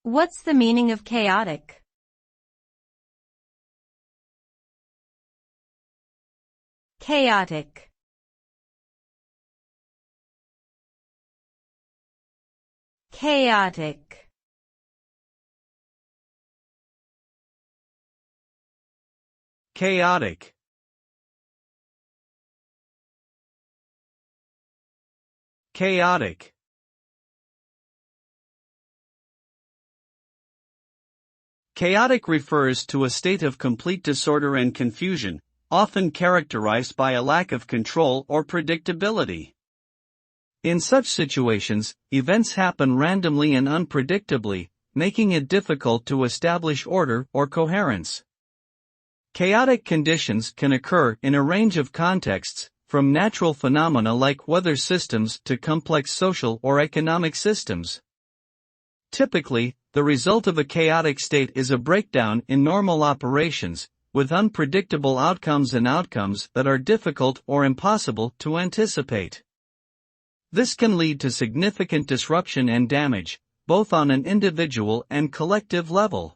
What's the meaning of chaotic? Chaotic. Chaotic. Chaotic. Chaotic. Chaotic refers to a state of complete disorder and confusion, often characterized by a lack of control or predictability. In such situations, events happen randomly and unpredictably, making it difficult to establish order or coherence. Chaotic conditions can occur in a range of contexts, from natural phenomena like weather systems to complex social or economic systems. Typically, the result of a chaotic state is a breakdown in normal operations, with unpredictable outcomes that are difficult or impossible to anticipate. This can lead to significant disruption and damage, both on an individual and collective level.